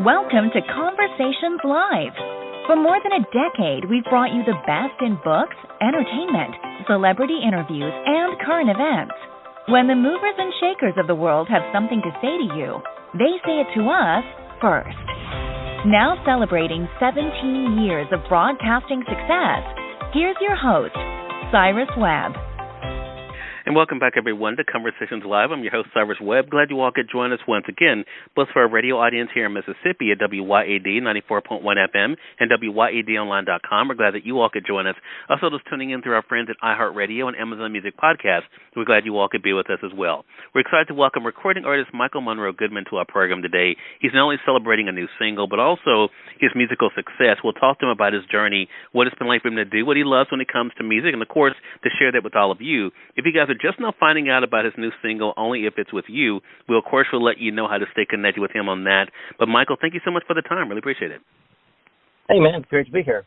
Welcome to Conversations Live. For more than a decade, we've brought you the best in books, entertainment, celebrity interviews, and current events. When the movers and shakers of the world have something to say to you, they say it to us first. Now celebrating 17 years of broadcasting success, here's your host, Cyrus Webb. And welcome back, everyone, to Conversations Live. I'm your host, Cyrus Webb. Glad you all could join us once again, both for our radio audience here in Mississippi at WYAD 94.1 FM and WYADonline.com. We're glad that you all could join us. Also, just tuning in through our friends at iHeartRadio and Amazon Music Podcast. We're glad you all could be with us as well. We're excited to welcome recording artist Michael Monroe Goodman to our program today. He's not only celebrating a new single, but also his musical success. We'll talk to him about his journey, what it's been like for him to do what he loves when it comes to music, and, of course, to share that with all of you. If you guys are just now finding out about his new single, Only If It's With You, we'll, of course, will let you know how to stay connected with him on that. But, Michael, thank you so much for the time. Really appreciate it. Hey, man, it's great to be here.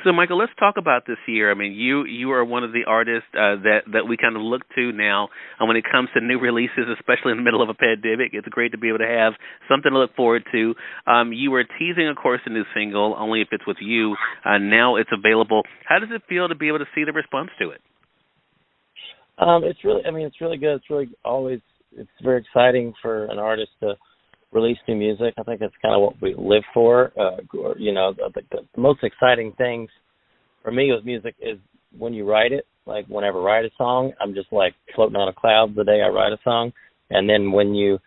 So, Michael, let's talk about this year. I mean, you are one of the artists that we kind of look to now when it comes to new releases, especially in the middle of a pandemic. It's great to be able to have something to look forward to. You were teasing, of course, a new single, Only If It's With You. Now it's available. How does it feel to be able to see the response to it? It's really good. It's very exciting for an artist to release new music. I think that's kind of what we live for. The most exciting things for me with music is when you write it. Like whenever I write a song, I'm just like floating on a cloud the day I write a song. And then when you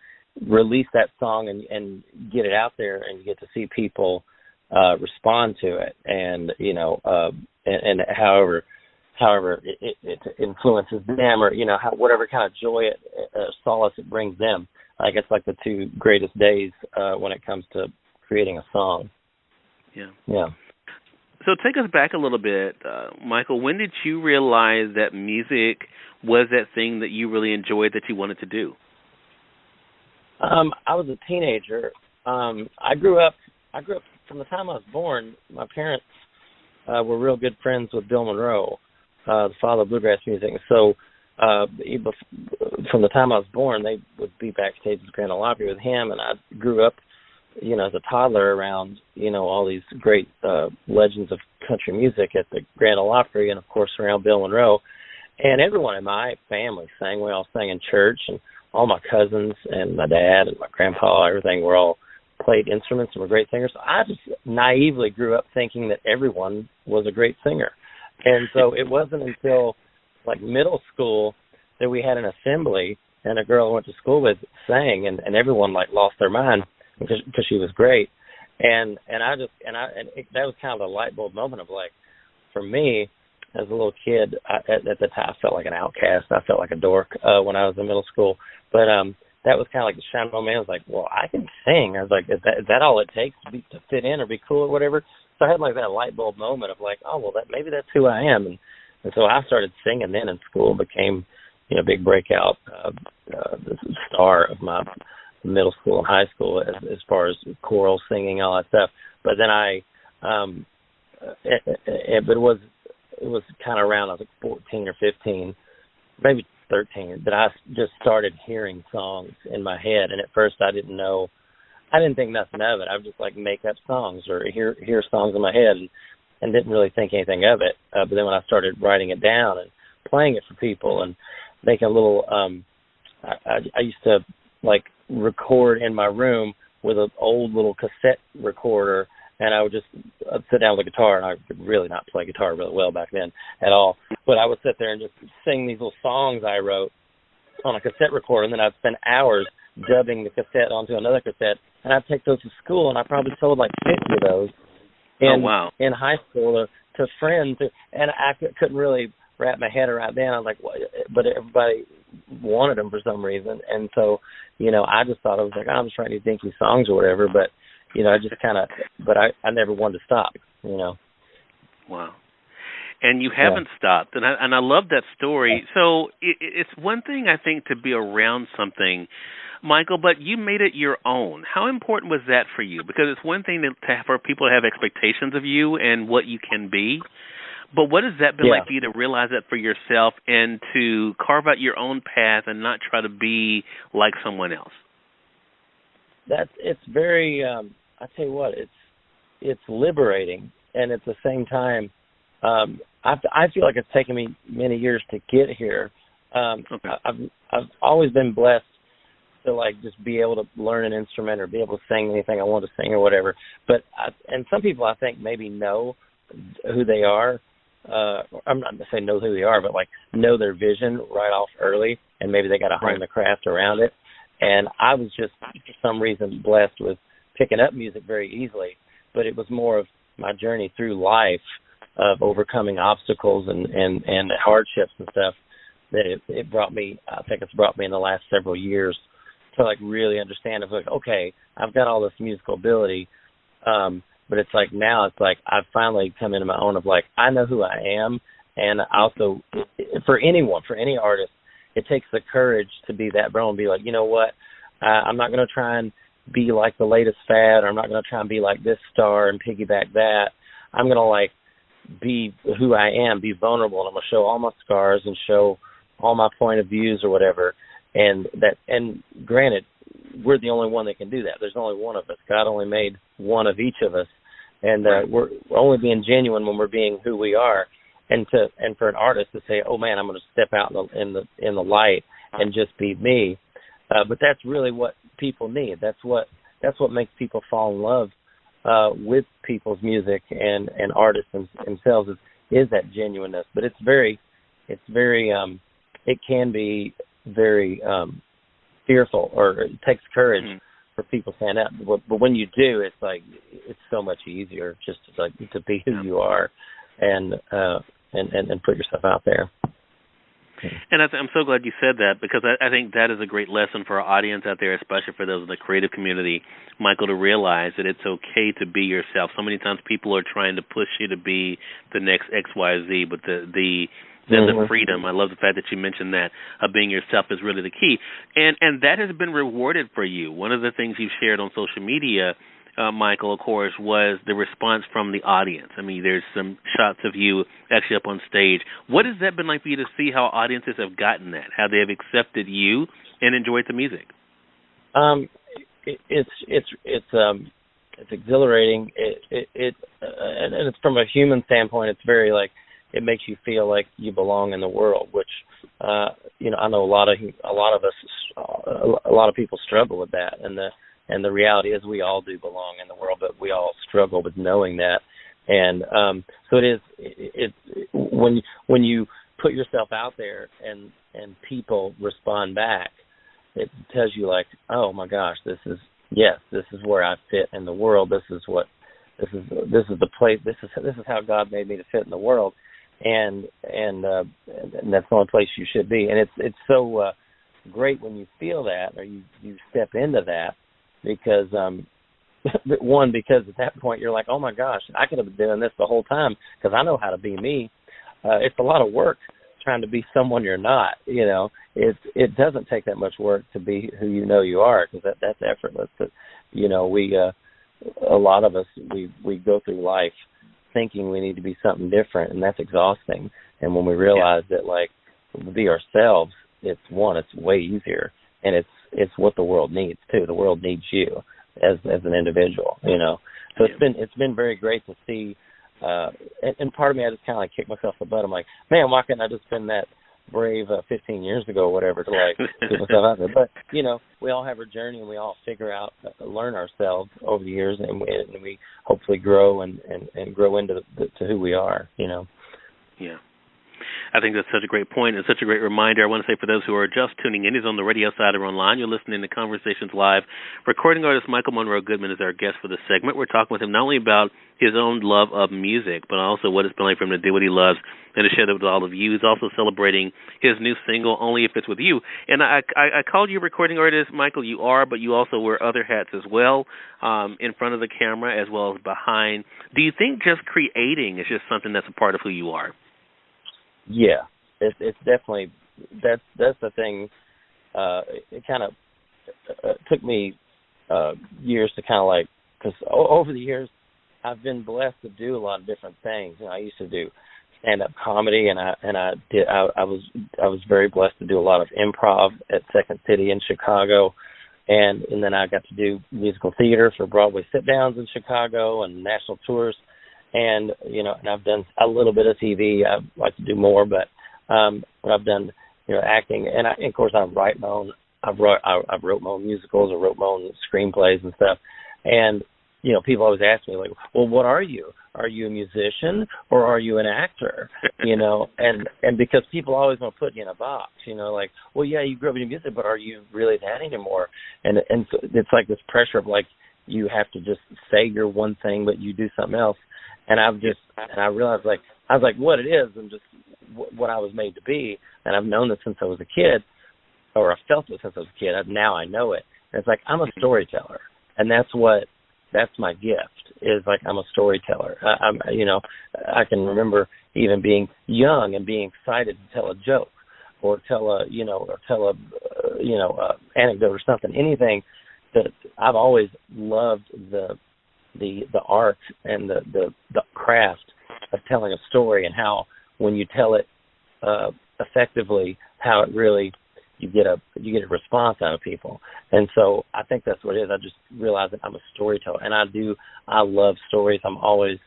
release that song and get it out there and you get to see people respond to it, and and however it influences them, or whatever kind of joy solace it brings them. I guess like the two greatest days when it comes to creating a song. Yeah. So take us back a little bit, Michael. When did you realize that music was that thing that you really enjoyed, that you wanted to do? I was a teenager. I grew up from the time I was born. My parents were real good friends with Bill Monroe, the father of bluegrass music. So from the time I was born, they would be backstage at the Grand Ole Opry with him, and I grew up, as a toddler around, all these great legends of country music at the Grand Ole Opry, and of course around Bill Monroe. And everyone in my family sang. We all sang in church, and all my cousins and my dad and my grandpa, everything, were all played instruments and were great singers. So I just naively grew up thinking that everyone was a great singer. And so it wasn't until like middle school that we had an assembly, and a girl I went to school with sang, and everyone like lost their mind because she was great. And that was kind of a light bulb moment of like, for me as a little kid, at the time I felt like an outcast. I felt like a dork when I was in middle school. But that was kind of like the shining moment. I was like, well, I can sing. I was like, is that all it takes to fit in or be cool or whatever? So I had like that light bulb moment of like, oh, well, maybe that's who I am. And so I started singing then in school, became, big breakout the star of my middle school and high school as far as choral singing, all that stuff. But then it was kind of around, I was like 14 or 15, maybe 13, that I just started hearing songs in my head. And at first I didn't think nothing of it. I would just like make up songs or hear songs in my head and didn't really think anything of it. But then when I started writing it down and playing it for people and making a little, I used to like record in my room with an old little cassette recorder, and I would just sit down with a guitar, and I could really not play guitar really well back then at all. But I would sit there and just sing these little songs I wrote on a cassette recorder, and then I'd spend hours dubbing the cassette onto another cassette, and I'd take those to school, and I probably sold like 50 of those in high school to friends, and I couldn't really wrap my head around then. I was like, well, but everybody wanted them for some reason, and so, I just thought I was like, I'm just writing these dinky songs or whatever, but, I just kind of, but I never wanted to stop, Wow. And you haven't stopped, and I love that story. So it's one thing, I think, to be around something, Michael, but you made it your own. How important was that for you? Because it's one thing for people to have expectations of you and what you can be, but what has that been like for you to realize that for yourself and to carve out your own path and not try to be like someone else? it's very. I tell you what, it's liberating, and at the same time, I feel like it's taken me many years to get here. Okay. I've always been blessed to like just be able to learn an instrument or be able to sing anything I want to sing or whatever. But and some people I think maybe know who they are. I'm not saying know who they are, but like know their vision right off early, and maybe they got to hone the craft around it. And I was just for some reason blessed with picking up music very easily, but it was more of my journey through life of overcoming obstacles and hardships and stuff that it brought me. I think it's brought me in the last several years to like really understand. It's like, okay, I've got all this musical ability, but it's like now it's like I've finally come into my own of like I know who I am, and also for anyone, for any artist, it takes the courage to be that bro and be like, you know what, I'm not going to try and be like the latest fad, or I'm not going to try and be like this star and piggyback that. I'm going to like be who I am, be vulnerable, and I'm going to show all my scars and show all my point of views or whatever. And granted, we're the only one that can do that. There's only one of us. God only made one of each of us, and we're only being genuine when we're being who we are. And for an artist to say, "Oh man, I'm going to step out in the light and just be me," but that's really what people need. That's what makes people fall in love with people's music and artists themselves is that genuineness. But it can be very fearful, or it takes courage for people to stand up. But when you do, it's like it's so much easier just to be who you are and put yourself out there. And I'm so glad you said that, because I think that is a great lesson for our audience out there, especially for those in the creative community, Michael, to realize that it's okay to be yourself. So many times people are trying to push you to be the next XYZ, but the freedom, I love the fact that you mentioned that, of being yourself is really the key. And that has been rewarded for you. One of the things you've shared on social media, Michael, of course, was the response from the audience. I mean, there's some shots of you actually up on stage. What has that been like for you to see how audiences have gotten that, how they have accepted you and enjoyed the music? It's exhilarating. And it's from a human standpoint, it's very like, it makes you feel like you belong in the world, which I know a lot of people struggle with that, and the reality is we all do belong in the world, but we all struggle with knowing that. And so it's when you put yourself out there and people respond back, it tells you like, oh my gosh, this is where I fit in the world. This is the place. This is how God made me to fit in the world. And that's the only place you should be. And it's so great when you feel that, or you step into that, because because at that point you're like, oh my gosh, I could have been doing this the whole time because I know how to be me. It's a lot of work trying to be someone you're not. It doesn't take that much work to be who you are, because that's effortless. But a lot of us we go through life thinking we need to be something different, and that's exhausting. And when we realize that, like, to be ourselves, it's way easier, and it's what the world needs too. The world needs you as an individual, So it's been very great to see. And part of me, I just kind of like kick myself in the butt. I'm like, man, why couldn't I just been that brave 15 years ago or whatever to like get myself out there? But we all have our journey, and we all figure out, learn ourselves over the years, and we hopefully grow and grow into to who we are. Yeah. I think that's such a great point and such a great reminder. I want to say, for those who are just tuning in, he's on the radio side or online, you're listening to Conversations Live. Recording artist Michael Monroe Goodman is our guest for this segment. We're talking with him not only about his own love of music, but also what it's been like for him to do what he loves and to share that with all of you. He's also celebrating his new single, Only If It's With You. And I called you a recording artist, Michael. You are, but you also wear other hats as well, in front of the camera as well as behind. Do you think just creating is just something that's a part of who you are? Yeah, it's definitely that's the thing. It kind of took me years to kind of like, because over the years I've been blessed to do a lot of different things. I used to do stand-up comedy, and I was very blessed to do a lot of improv at Second City in Chicago. and then I got to do musical theater for Broadway sit-downs in Chicago and national tours, and and I've done a little bit of TV. I'd like to do more, but I've done acting, and of course I write my own. I've wrote my own musicals, I wrote my own screenplays and stuff, and people always ask me, like, well, what are you? Are you a musician or are you an actor? And because people always want to put you in a box, like, well, yeah, you grew up in music, but are you really that anymore? And so it's like this pressure of, like, you have to just say you're one thing, but you do something else. And I realized, like, I was like, what it is and just what I was made to be. And I've known this since I was a kid, or I felt it since I was a kid. Now I know it. And it's like, I'm a storyteller. And that's my gift, is like, I'm a storyteller. I can remember even being young and being excited to tell a joke or tell a anecdote or something. Anything that I've always loved the art and the craft of telling a story, and how when you tell it effectively, how it really you get a response out of people. And so I think that's what it is. I just realized that I'm a storyteller, and I love stories. I'm always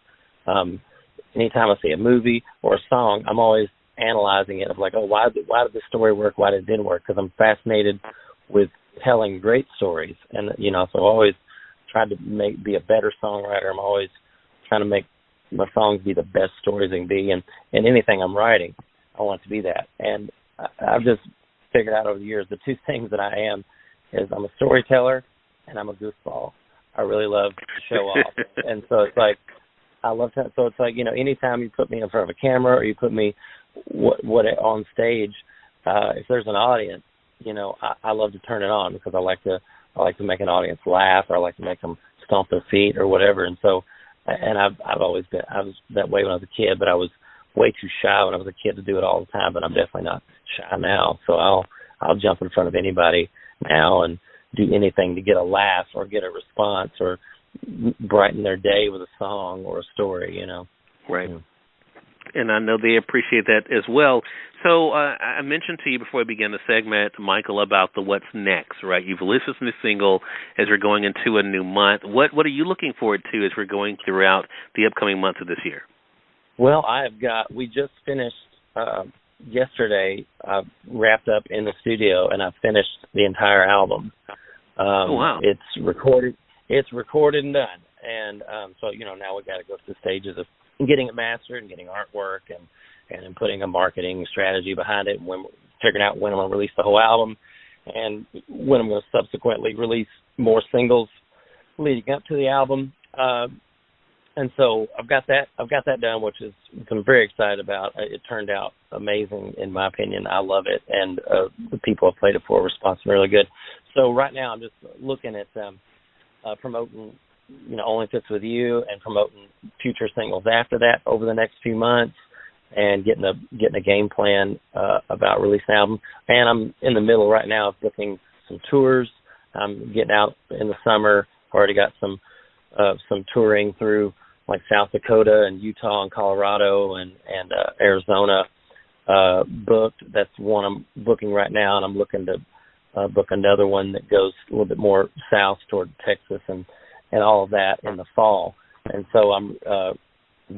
anytime I see a movie or a song, I'm always analyzing it of like, oh, why did the story work? Why did it didn't work? Because I'm fascinated with telling great stories, and so I've always tried to be a better songwriter. I'm always trying to make my songs be the best stories they can be, and anything I'm writing, I want it to be that. And I've just figured out over the years, the two things that I am is I'm a storyteller and I'm a goofball. I really love to show off. And so it's like, I love that. So it's like, anytime you put me in front of a camera or you put me on stage, if there's an audience, I love to turn it on, because I like to make an audience laugh, or I like to make them stomp their feet or whatever. And so, and I was that way when I was a kid, but I was way too shy when I was a kid to do it all the time, but I'm definitely not shy now. So I'll jump in front of anybody now and do anything to get a laugh or get a response or brighten their day with a song or a story, Right. And I know they appreciate that as well. So I mentioned to you before we began the segment, Michael, about the what's next, right? You've released this new single as we're going into a new month. What are you looking forward to as we're going throughout the upcoming months of this year? Well, we just finished yesterday, wrapped up in the studio, and I finished the entire album. Wow. It's recorded and done. And so, now we got to go through the stages of getting it mastered and getting artwork and putting a marketing strategy behind it, and figuring out when I'm going to release the whole album and when I'm going to subsequently release more singles leading up to the album. And so I've got that done, which I'm very excited about. It turned out amazing, in my opinion. I love it, and the people I've played it for respond really good. So right now I'm just looking at promoting, Only Fits With You, and promoting future singles after that over the next few months, and getting a game plan about releasing an album. And I'm in the middle right now of booking some tours. I'm getting out in the summer. Already got some touring through like South Dakota and Utah and Colorado and Arizona booked. That's one I'm booking right now, and I'm looking to book another one that goes a little bit more south toward Texas and all of that in the fall. And so I'm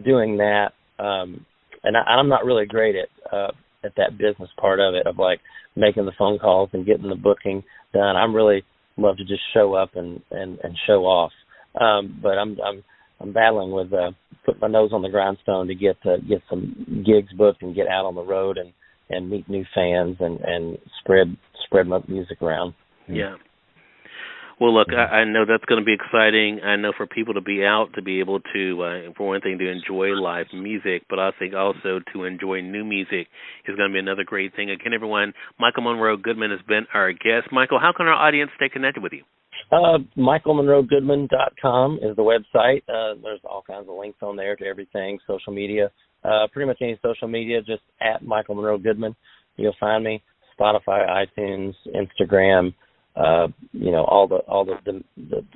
doing that, and I'm not really great at that business part of it, of like making the phone calls and getting the booking done. I'm really love to just show up and show off. But I'm battling with put my nose on the grindstone to get some gigs booked and get out on the road and meet new fans and spread my music around. Yeah. Well, look, I know that's going to be exciting. I know for people to be out, to be able to, for one thing, to enjoy live music, but I think also to enjoy new music is going to be another great thing. Again, everyone, Michael Monroe Goodman has been our guest. Michael, how can our audience stay connected with you? MichaelMonroeGoodman.com is the website. There's all kinds of links on there to everything, social media. Pretty much any social media, just at Michael Monroe Goodman. You'll find me. Spotify, iTunes, Instagram, all the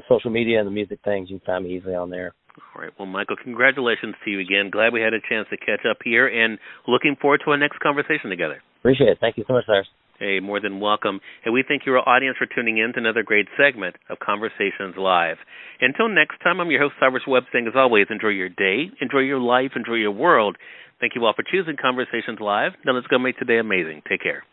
social media and the music things, you can find me easily on there. All right. Well, Michael, congratulations to you again. Glad we had a chance to catch up here, and looking forward to our next conversation together. Appreciate it. Thank you so much, Cyrus. Hey, more than welcome. And we thank your audience for tuning in to another great segment of Conversations Live. Until next time, I'm your host, Cyrus Webb, saying as always, enjoy your day, enjoy your life, enjoy your world. Thank you all for choosing Conversations Live. Now let's go make today amazing. Take care.